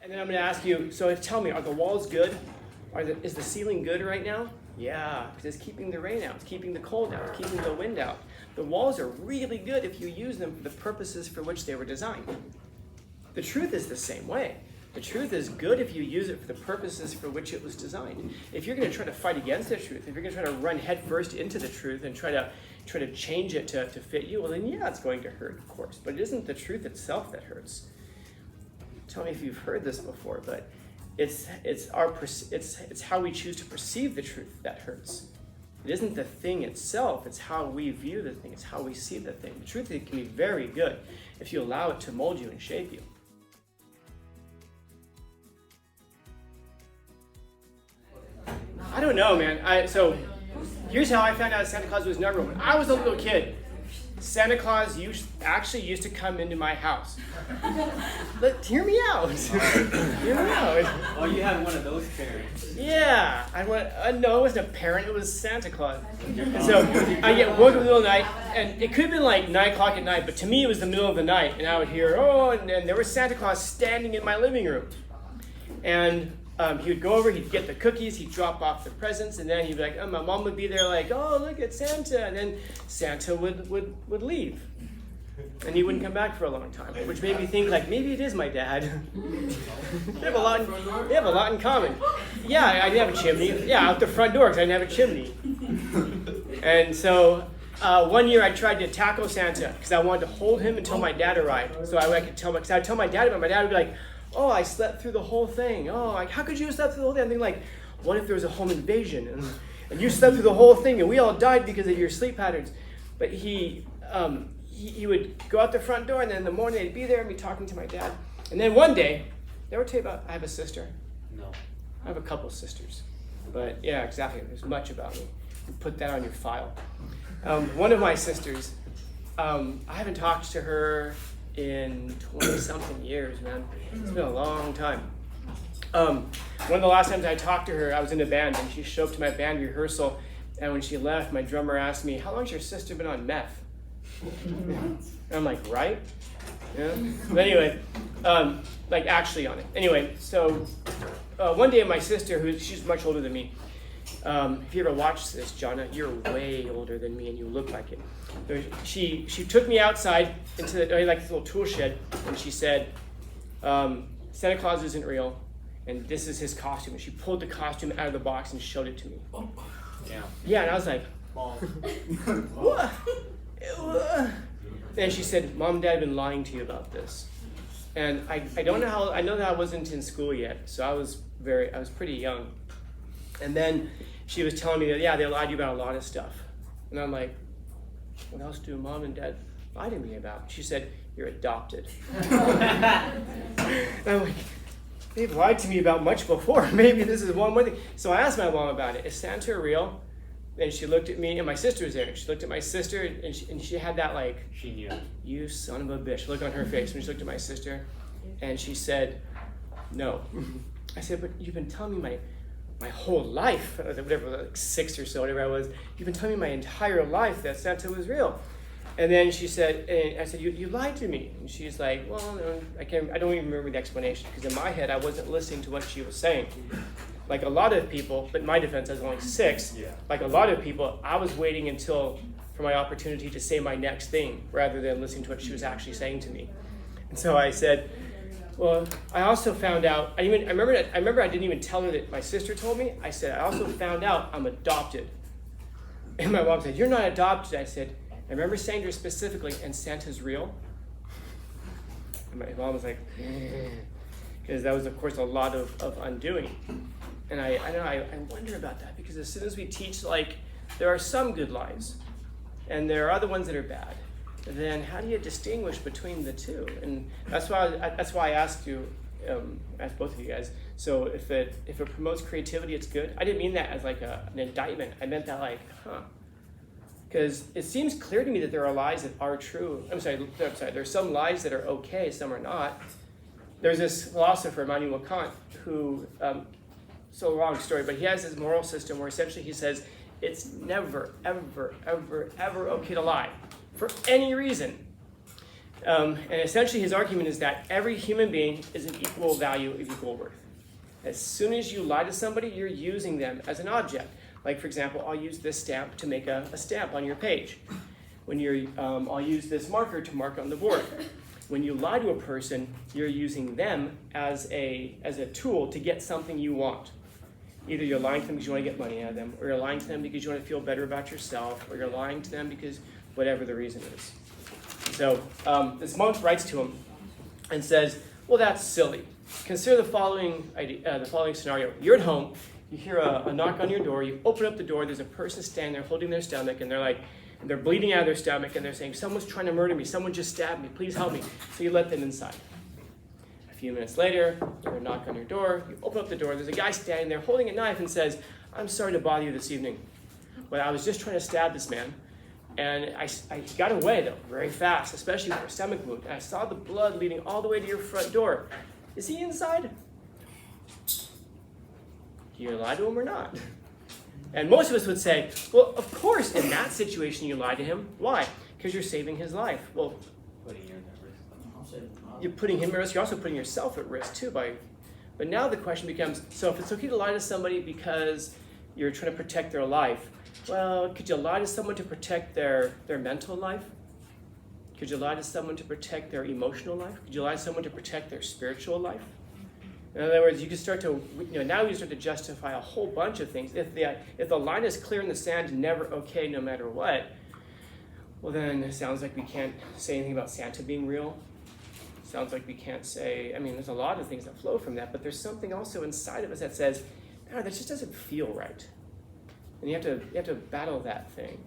And then I'm going to ask you, so tell me, are the walls good? Is the ceiling good right now? Yeah, because it's keeping the rain out, it's keeping the cold out, it's keeping the wind out. The walls are really good if you use them for the purposes for which they were designed. The truth is the same way. The truth is good if you use it for the purposes for which it was designed. If you're going to try to fight against the truth, if you're going to try to run headfirst into the truth and try to change it to fit you, well then yeah, it's going to hurt, of course. But it isn't the truth itself that hurts. Tell me if you've heard this before, but it's how we choose to perceive the truth that hurts. It isn't the thing itself, it's how we view the thing, it's how we see the thing. The truth can be very good if you allow it to mold you and shape you. I don't know, man. So here's how I found out Santa Claus was number one. When I was a little kid, Santa Claus actually used to come into my house. Hear me out. Hear me out. Oh, you had one of those parents. Yeah. No, it wasn't a parent. It was Santa Claus. So I get woke up in the middle of the night, and it could have been like 9 o'clock at night, but to me it was the middle of the night, and I would hear, and there was Santa Claus standing in my living room. And he would go over, he'd get the cookies, he'd drop off the presents, and then he'd be like, my mom would be there like, oh, look at Santa. And then Santa would leave. And he wouldn't come back for a long time, which made me think, like, maybe it is my dad. They have a lot in common. Yeah, I didn't have a chimney. Yeah, out the front door, because I didn't have a chimney. And so one year I tried to tackle Santa, because I wanted to hold him until my dad arrived. So I could tell, because I'd tell my dad about it, my dad would be like, oh, I slept through the whole thing. Oh, like, how could you have slept through the whole thing? I'm thinking, like, what if there was a home invasion and you slept through the whole thing and we all died because of your sleep patterns? But he would go out the front door, and then in the morning he'd be there and be talking to my dad. And then one day, did I ever tell you about I have a sister? No. I have a couple sisters. But yeah, exactly. There's much about me. You put that on your file. One of my sisters, I haven't talked to her in 20-something years, man. It's been a long time. One of the last times I talked to her, I was in a band, and she showed up to my band rehearsal, and when she left, my drummer asked me, how long has your sister been on meth? And I'm like, right? Yeah. But anyway, like actually on it. Anyway, so one day my sister, she's much older than me, if you ever watched this, Jonna, you're way older than me and you look like it. She took me outside into this little tool shed, and she said, Santa Claus isn't real, and this is his costume. And she pulled the costume out of the box and showed it to me. Yeah. Yeah, and I was like, what? And she said, Mom and Dad have been lying to you about this. And I don't know how, I know that I wasn't in school yet, so I was pretty young. And then she was telling me that, yeah, they lied to you about a lot of stuff. And I'm like, what else do Mom and Dad lie to me about? She said, you're adopted. And I'm like, they've lied to me about much before. Maybe this is one more thing. So I asked my mom about it. Is Santa real? And she looked at me, and my sister was there. She looked at my sister, and she had that like, she knew. You son of a bitch look on her face when she looked at my sister. And she said, no. I said, but you've been telling me my whole life, whatever, like 6 or so, whatever I was, you've been telling me my entire life that Santa was real. And then she said, and I said, you lied to me. And she's like, well, no, I don't even remember the explanation, because in my head, I wasn't listening to what she was saying. Like a lot of people, but in my defense, I was only 6. Yeah. Like a lot of people, I was waiting for my opportunity to say my next thing, rather than listening to what she was actually saying to me. And so I said, well, I also found out, I remember I didn't even tell her that my sister told me. I said, I also found out I'm adopted. And my mom said, you're not adopted. I said, I remember saying to her specifically, and Santa's real? And my mom was like, because that was, of course, a lot of undoing. And I wonder about that, because as soon as we teach, like, there are some good lies, and there are other ones that are bad, then how do you distinguish between the two? And that's why I asked you, asked both of you guys. So if it promotes creativity, it's good. I didn't mean that as like an indictment. I meant that like, because it seems clear to me that there are lies that are true. I'm sorry. There's some lies that are okay, some are not. There's this philosopher, Immanuel Kant, who, so long story, but he has this moral system where essentially he says it's never, ever, ever, ever okay to lie for any reason. And essentially his argument is that every human being is an equal value of equal worth. As soon as you lie to somebody, you're using them as an object. Like, for example, I'll use this stamp to make a stamp on your page. I'll use this marker to mark on the board. When you lie to a person, you're using them as a tool to get something you want. Either you're lying to them because you want to get money out of them, or you're lying to them because you want to feel better about yourself, or you're lying to them because whatever the reason is. So this monk writes to him and says, well, that's silly. Consider the following scenario. You're at home, you hear a knock on your door, you open up the door, there's a person standing there holding their stomach, and they're bleeding out of their stomach, and they're saying, someone's trying to murder me, someone just stabbed me, please help me. So you let them inside. A few minutes later, there's a knock on your door, you open up the door, there's a guy standing there holding a knife and says, I'm sorry to bother you this evening, but I was just trying to stab this man, and I got away, though, very fast, especially for a stomach wound, and I saw the blood leading all the way to your front door. Is he inside? Do you lie to him or not? And most of us would say, well, of course, in that situation you lie to him. Why? Because you're saving his life. Well, you're putting him at risk. You're also putting yourself at risk, too. But now the question becomes, so if it's okay to lie to somebody because you're trying to protect their life, well, could you lie to someone to protect their mental life? Could you lie to someone to protect their emotional life? Could you lie to someone to protect their spiritual life? In other words, you can start to, now you start to justify a whole bunch of things. If the line is clear in the sand, never okay, no matter what, well then it sounds like we can't say anything about Santa being real. Sounds like we can't say, there's a lot of things that flow from that, but there's something also inside of us that says, no, that just doesn't feel right. And you have to battle that thing.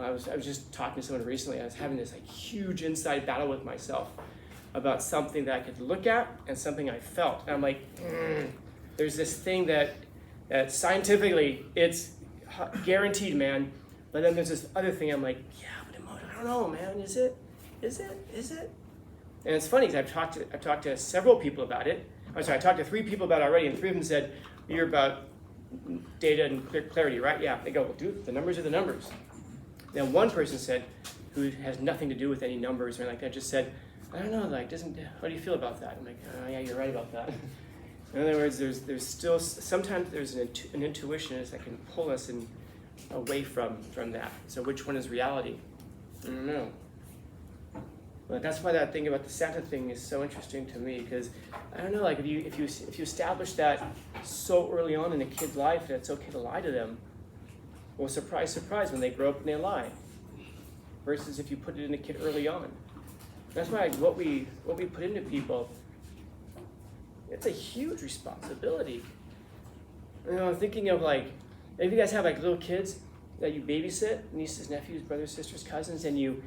I was just talking to someone recently. I was having this huge inside battle with myself about something that I could look at and something I felt. And I'm like, there's this thing that scientifically it's guaranteed, man. But then there's this other thing. I'm like, yeah, but I don't know, man. Is it? And it's funny because I've talked to several people about it. I talked to 3 people about it already, and 3 of them said, you're about data and clarity, right? Yeah. They go, well, dude, the numbers are the numbers. Then one person said, who has nothing to do with any numbers or anything like that, just said, I don't know, how do you feel about that? I'm like, oh yeah, you're right about that. In other words, there's still, sometimes there's an intuition that can pull us away from that. So which one is reality? I don't know. But that's why that thing about the Santa thing is so interesting to me, because I don't know, if you establish that so early on in a kid's life that it's okay to lie to them, well, surprise, surprise, when they grow up and they lie, versus if you put it in a kid early on. That's why what we put into people, it's a huge responsibility. I'm thinking of if you guys have little kids that you babysit, nieces, nephews, brothers, sisters, cousins, and you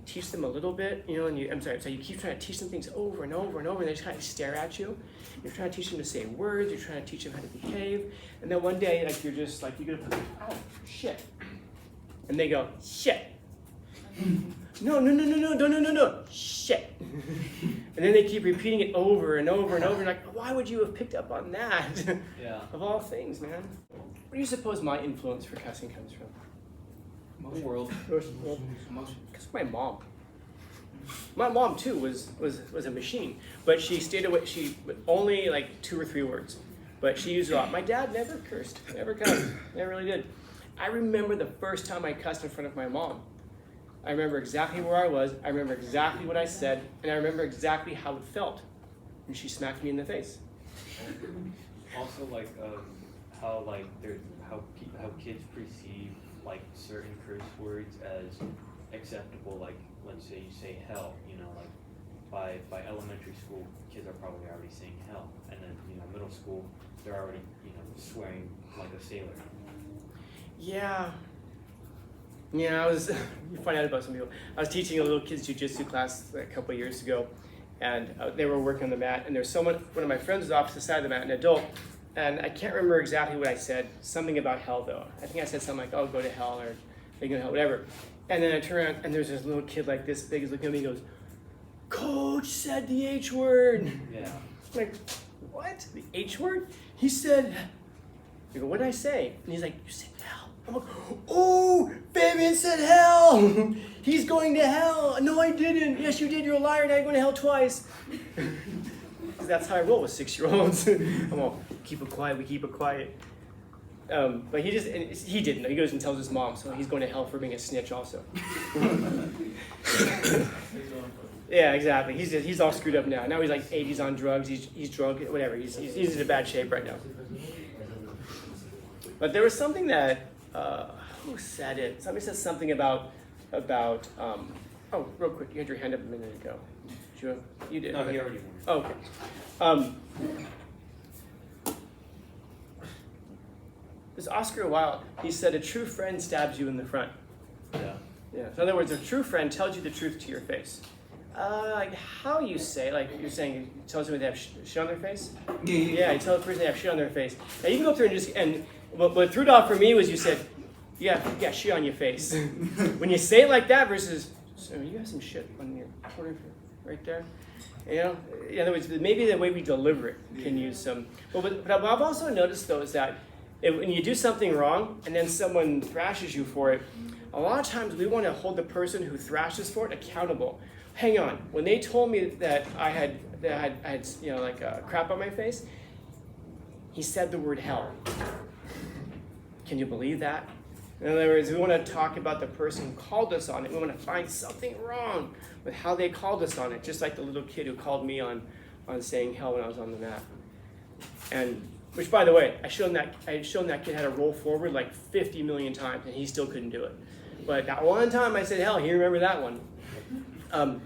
teach them a little bit, so you keep trying to teach them things over and over and over, and they just kind of stare at you. You're trying to teach them to say words, you're trying to teach them how to behave, and then one day, you're just you're gonna put, oh, shit. And they go, shit. No, shit. And then they keep repeating it over and over and over, and why would you have picked up on that? Yeah. Of all things, man. Where do you suppose my influence for cussing comes from? The world. Because of my mom. My mom too was a machine, but she stayed away. She only 2 or 3 words, but she used a lot. My dad never cursed, never cussed, never really did. I remember the first time I cussed in front of my mom. I remember exactly where I was. I remember exactly what I said, and I remember exactly how it felt. And she smacked me in the face. Also, how kids perceive certain curse words as acceptable. Let's say you say hell. By elementary school, kids are probably already saying hell, and then middle school, they're already swearing like a sailor. Yeah, you find out about some people. I was teaching a little kids jiu-jitsu class a couple of years ago, and they were working on the mat, and there's one of my friends was off to the side of the mat, an adult, and I can't remember exactly what I said, something about hell though. I think I said something like, oh, go to hell, or they go to hell, whatever. And then I turn around, and there's this little kid this big, is looking at me and goes, Coach said the H word. Yeah. I'm like, what? The H word? He said, I go, what did I say? And he's like, you said hell. I'm like, oh, Fabian said hell. He's going to hell. No, I didn't. Yes, you did. You're a liar. Now you're going to hell twice. Because that's how I roll with 6-year-olds. I'm all, keep it quiet. We keep it quiet. But he didn't. He goes and tells his mom, so he's going to hell for being a snitch also. Yeah, exactly. He's all screwed up now. Now he's like 8. He's on drugs. He's drunk. Whatever. He's in a bad shape right now. But there was something that who said it? Somebody said something about oh, real quick. You had your hand up a minute ago. You did. No, he already won. Oh, okay. This Oscar Wilde, he said, a true friend stabs you in the front. Yeah. Yeah. So in other words, a true friend tells you the truth to your face. Like how you say, like you're saying, you tell someone they have shit on their face? Yeah, you tell the person they have shit on their face. Now you can go through and what threw it off for me was you said, yeah, shit on your face. When you say it like that versus, so you have some shit on your corner right there. You know, in other words, maybe the way we deliver it can use some. But I've also noticed though is that when you do something wrong and then someone thrashes you for it, a lot of times we want to hold the person who thrashes for it accountable. Hang on, when they told me that I had you know, like crap on my face, he said the word hell. Can you believe that? In other words, we want to talk about the person who called us on it. We want to find something wrong with how they called us on it, just like the little kid who called me on saying hell when I was on the mat. And which, by the way, I had shown that kid how to roll forward like 50 million times, and he still couldn't do it. But that one time I said hell, he remembered that one. And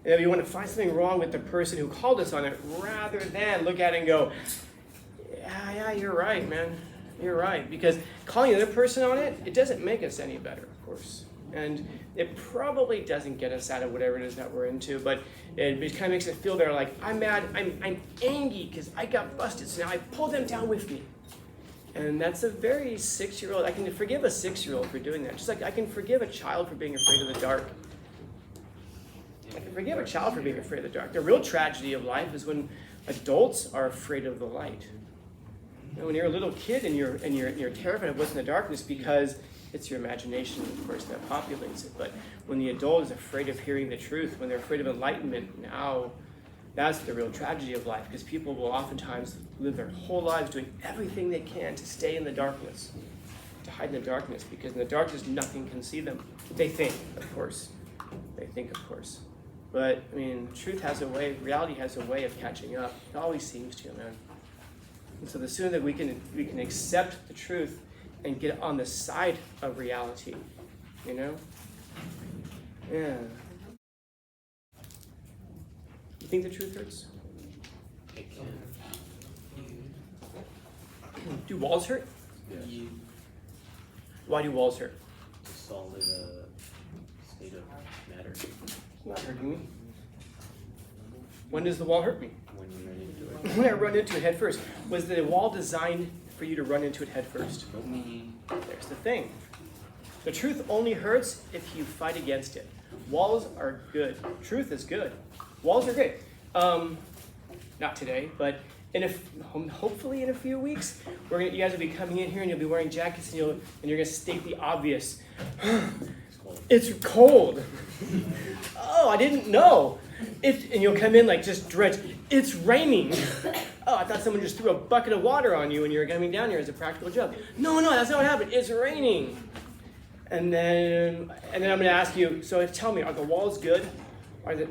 we want to find something wrong with the person who called us on it, rather than look at it and go, yeah, you're right, man. You're right. Because calling the other person on it, it doesn't make us any better, of course. And it probably doesn't get us out of whatever it is that we're into, but it kind of makes it feel better, like, I'm mad, I'm angry because I got busted, so now I pull them down with me. And that's a very 6-year-old. I can forgive a 6-year-old for doing that. Just like I can forgive a child for being afraid of the dark. I can forgive a child for being afraid of the dark. The real tragedy of life is when adults are afraid of the light. You know, when you're a little kid and you're terrified of what's in the darkness because it's your imagination, of course, that populates it. But when the adult is afraid of hearing the truth, when they're afraid of enlightenment, now that's the real tragedy of life, because people will oftentimes live their whole lives doing everything they can to stay in the darkness, to hide in the darkness, because in the darkness nothing can see them. They think, of course. But, I mean, truth has a way, reality has a way of catching up. It always seems to, man. And so the sooner that we can accept the truth and get on the side of reality, you know? Yeah. You think the truth hurts? It can. Do walls hurt? Yeah. Why do walls hurt? It's a solid state of matter. It's not hurting me. When does the wall hurt me? When you run into it. When I run into it head first. Was the wall designed for you to run into it head first? There's the thing. The truth only hurts if you fight against it. Walls are good. Truth is good. Walls are great. Not today, but hopefully in a few weeks, you guys will be coming in here and you'll be wearing jackets and you're going to state the obvious. It's cold. Oh, I didn't know. And you'll come in like just drenched. It's raining. Oh, I thought someone just threw a bucket of water on you when you were coming down here as a practical joke. No, that's not what happened. It's raining. And then I'm going to ask you, so tell me, are the walls good?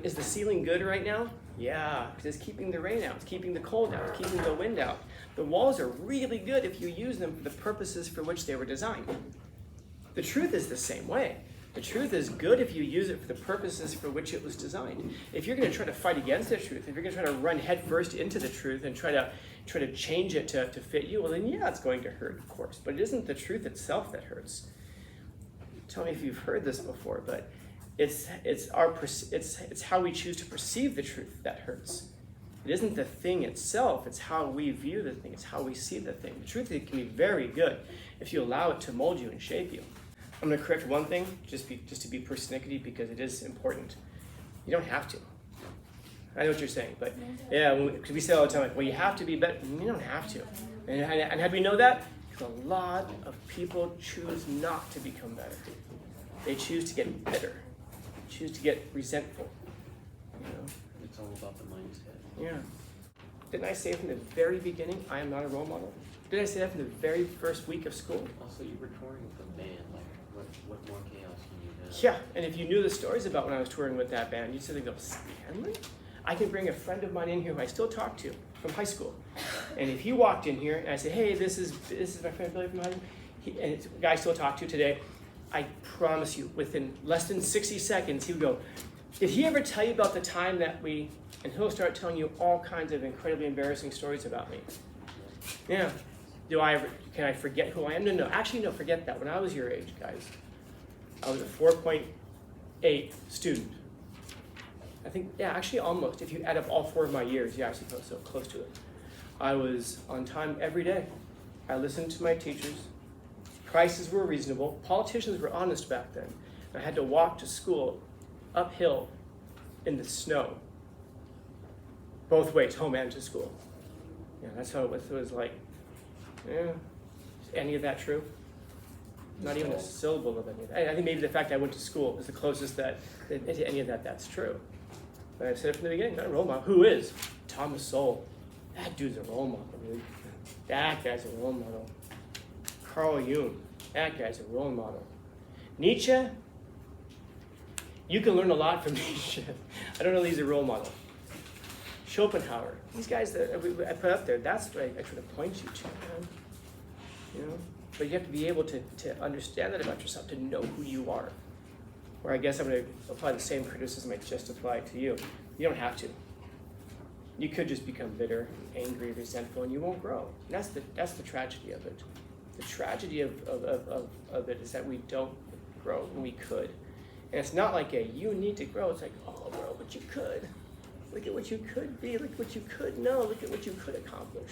Is the ceiling good right now? Yeah, because it's keeping the rain out. It's keeping the cold out. It's keeping the wind out. The walls are really good if you use them for the purposes for which they were designed. The truth is the same way. The truth is good if you use it for the purposes for which it was designed. If you're going to try to fight against the truth, if you're going to try to run headfirst into the truth and try to change it to fit you, well then yeah, it's going to hurt, of course. But it isn't the truth itself that hurts. Tell me if you've heard this before, but it's how we choose to perceive the truth that hurts. It isn't the thing itself, it's how we view the thing, it's how we see the thing. The truth can be very good if you allow it to mold you and shape you. I'm going to correct one thing, just to be persnickety, because it is important. You don't have to. I know what you're saying, but yeah, because we say all the time, like, well, you have to be better. You don't have to. And how do we know that? Because a lot of people choose not to become better. They choose to get bitter, choose to get resentful. You know? It's all about the mindset. Yeah. Didn't I say from the very beginning, I am not a role model? Did I say that from the very first week of school? Also, you were touring with a band. Like, what more chaos can you have? Yeah, and if you knew the stories about when I was touring with that band, you'd sit there and go, Stanley? I can bring a friend of mine in here who I still talk to from high school. And if he walked in here and I said, hey, this is my friend Billy from high school, and it's a guy I still talk to today, I promise you, within less than 60 seconds, he would go, did he ever tell you about the time that we, and he'll start telling you all kinds of incredibly embarrassing stories about me. Yeah. Can I forget who I am? No, actually, no, forget that. When I was your age, guys, I was a 4.8 student. I think, yeah, actually almost. If you add up all 4 of my years, you're actually so close to it. I was on time every day. I listened to my teachers. Prices were reasonable. Politicians were honest back then. I had to walk to school uphill in the snow, both ways, home and to school. Yeah, that's how it was like. Yeah, is any of that true? Not even a syllable of any of that. I think maybe the fact I went to school is the closest that to any of that's true. But I've said it from the beginning, not a role model. Who is? Thomas Sowell. That dude's a role model, dude. That guy's a role model. Carl Jung. That guy's a role model. Nietzsche. You can learn a lot from Nietzsche. I don't know if he's a role model. Schopenhauer. These guys that I put up there, that's what I try to point you to, man. You know? But you have to be able to understand that about yourself, to know who you are. Or I guess I'm going to apply the same criticism I just applied to you. You don't have to. You could just become bitter, angry, resentful, and you won't grow. And that's the tragedy of it. The tragedy of it is that we don't grow, and we could. And it's not like you need to grow. It's like, oh, bro, but you could. Look at what you could be. Look at what you could know. Look at what you could accomplish.